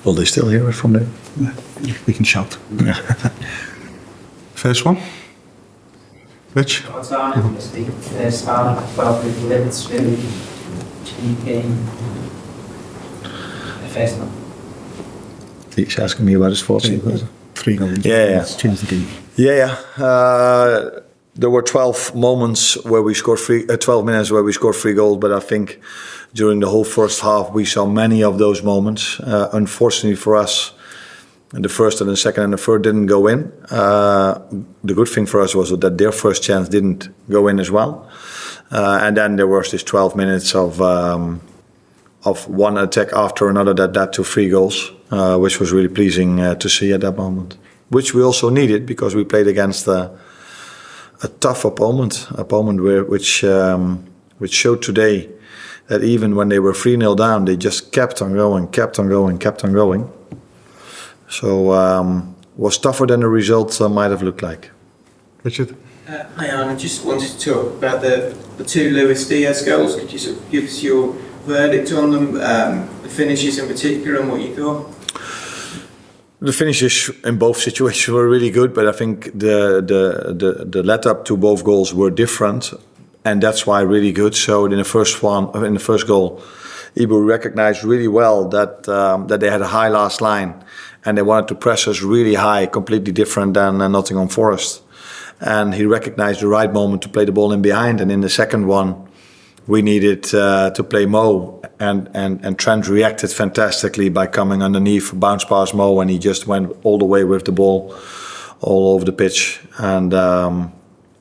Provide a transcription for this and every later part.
Will they still hear it from there? We can shout. First one. Rich? What's Arne? It's Arne about the limits really team game. The first one. He's asking me about his thoughts. 3 goals. Yeah. Change the game. Yeah. There were 12 moments where we scored 12 minutes where we scored 3 goals, but I think during the whole first half we saw many of those moments. Unfortunately for us, the first and the second and the third didn't go in. The good thing for us was that their first chance didn't go in as well. And then there was this 12 minutes of one attack after another that led to 3 goals, which was really pleasing to see at that moment. Which we also needed because we played against a tough opponent which showed today that even when they were 3-0 down, they just kept on going. So was tougher than the result might have looked like. Richard? Hi Arne, I just wanted to talk about the 2 Luis Diaz goals. Could you sort of give us your verdict on them, the finishes in particular, and what you thought? The finishes in both situations were really good, but I think the let-up to both goals were different, and that's why really good. So in the first goal, Ibu recognized really well that they had a high last line, and they wanted to press us really high, completely different than Nottingham Forest. And he recognized the right moment to play the ball in behind. And in the second one, we needed to play Mo, and Trent reacted fantastically by coming underneath, bounce past Mo, and he just went all the way with the ball all over the pitch and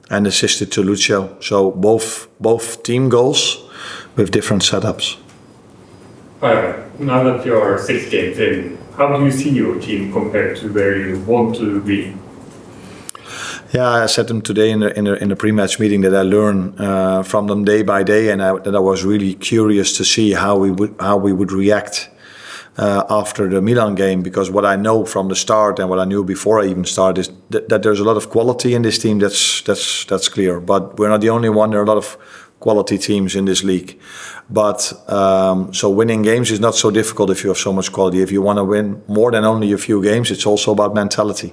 assisted to Lucio. So both team goals with different setups. Hi, now that you're 6 games in, how do you see your team compared to where you want to be? Yeah, I said them today in the pre-match meeting that I learn from them day by day, and that I was really curious to see how we would react after the Milan game, because what I know from the start and what I knew before I even started is that there's a lot of quality in this team. That's clear, but we're not the only one. There are a lot of quality teams in this league, but so winning games is not so difficult if you have so much quality. If you want to win more than only a few games, it's also about mentality.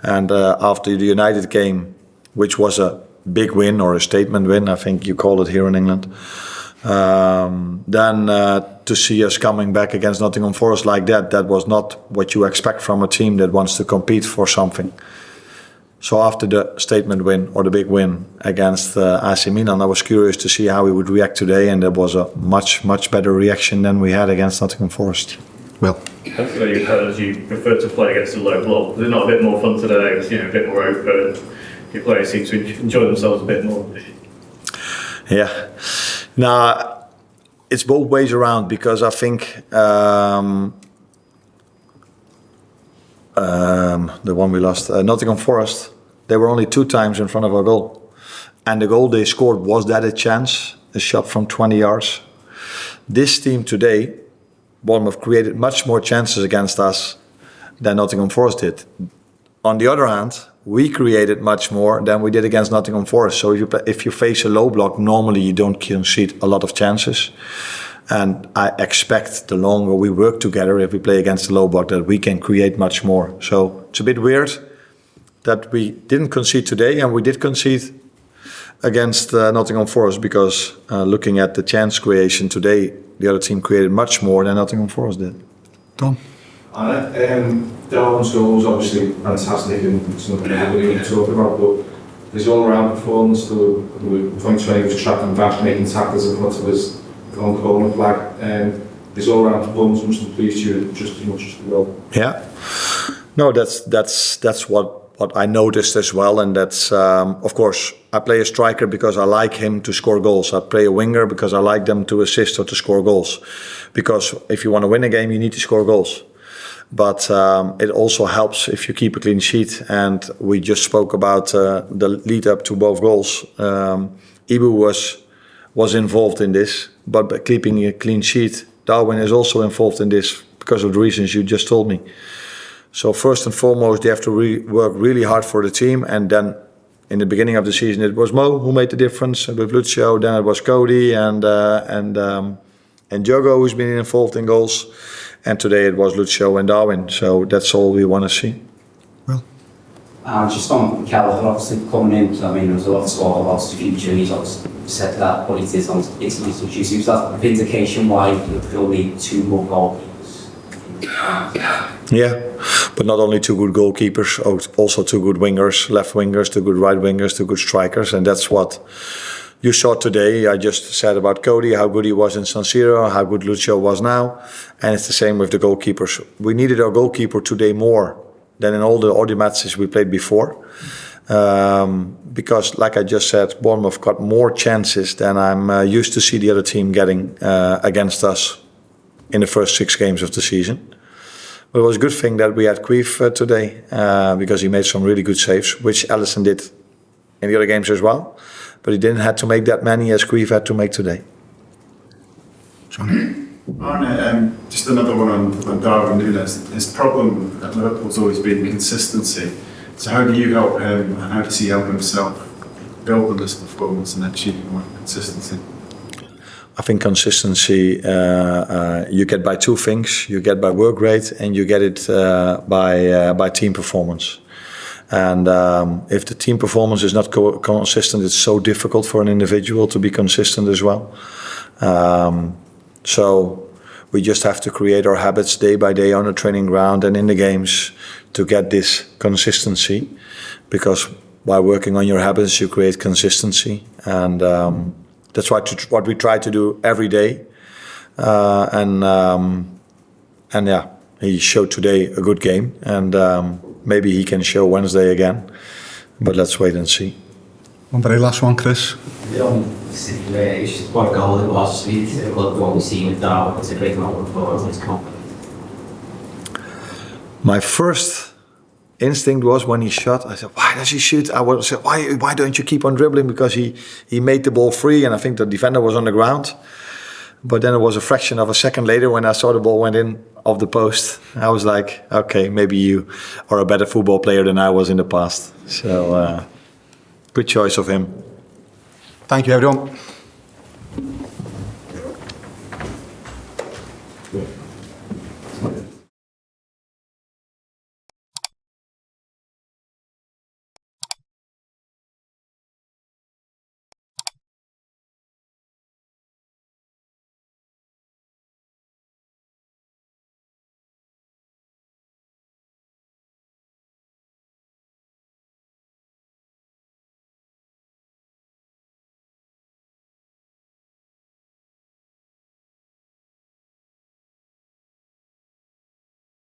And after the United game, which was a big win or a statement win, I think you call it here in England, then to see us coming back against Nottingham Forest like that was not what you expect from a team that wants to compete for something. So after the statement win or the big win against AC Milan, I was curious to see how we would react today, and there was a much better reaction than we had against Nottingham Forest. Well, Hopefully you prefer to play against a low block. Was it not a bit more fun today? It was, a bit more open. Your players seem to enjoy themselves a bit more. Yeah. Now, it's both ways around, because I think the one we lost, Nottingham Forest, they were only 2 times in front of our goal. And the goal they scored, was that a chance? A shot from 20 yards. This team today, Bournemouth, created much more chances against us than Nottingham Forest did. On the other hand, we created much more than we did against Nottingham Forest. So if you face a low block, normally you don't concede a lot of chances. And I expect the longer we work together, if we play against the low block, that we can create much more. So it's a bit weird that we didn't concede today, and we did concede against Nottingham Forest, because looking at the chance creation today, the other team created much more than Nottingham Forest did. Tom? Darwin's goal was obviously fantastic, and it's nothing everybody can talk about, but his all-round performance, the points when he was tracking back, making tackles in front of his own corner flag, his all-round performance must have pleased you just as much as the goal. Yeah. No, that's what I noticed as well, and that's of course I play a striker because I like him to score goals. I play a winger because I like them to assist or to score goals, because if you want to win a game, you need to score goals. But it also helps if you keep a clean sheet, and we just spoke about the lead up to both goals. Ibu was involved in this, but by keeping a clean sheet, Darwin is also involved in this because of the reasons you just told me. So first and foremost, they have to work really hard for the team, and then in the beginning of the season it was Mo who made the difference with Lucio. Then it was Cody and Diogo who's been involved in goals, and today it was Lucio and Darwin. So that's all we want to see. Just on Kelleher, obviously coming in, I mean, there was a lot of talk about his future, and he's obviously said that what it is on international duty. Was that a vindication why Liverpool need 2 more goalkeepers? Yeah, but not only 2 good goalkeepers, also 2 good wingers, left wingers, 2 good right wingers, 2 good strikers, and that's what you saw today. I just said about Cody, how good he was in San Siro, how good Lucio was now, and it's the same with the goalkeepers. We needed our goalkeeper today more than in all the other matches we played before. Because, like I just said, Bournemouth got more chances than I'm used to see the other team getting against us in the first 6 games of the season. But it was a good thing that we had Queef today, because he made some really good saves, which Alisson did in the other games as well. But he didn't have to make that many as Queef had to make today. Johnny. Arne, just another one on Darwin Nunez. His problem at Liverpool's always been consistency. So how do you help him, and how does he help himself build on this performance and achieve more consistency? I think consistency you get by 2 things. You get by work rate, and you get it by team performance. And if the team performance is not consistent, it's so difficult for an individual to be consistent as well. So we just have to create our habits day by day on the training ground and in the games to get this consistency, because by working on your habits you create consistency, and that's what we try to do every day. And yeah, he showed today a good game, and maybe he can show Wednesday again, but let's wait and see. One very last one, Chris. It's just what goal it was. What we've seen with Darwin, it's a great moment for his company. My first instinct was when he shot, I said, why does he shoot? I would say, why don't you keep on dribbling? Because he made the ball free, and I think the defender was on the ground. But then it was a fraction of a second later when I saw the ball went in off the post. I was like, okay, maybe you are a better football player than I was in the past. So, good choice of him. Thank you, everyone.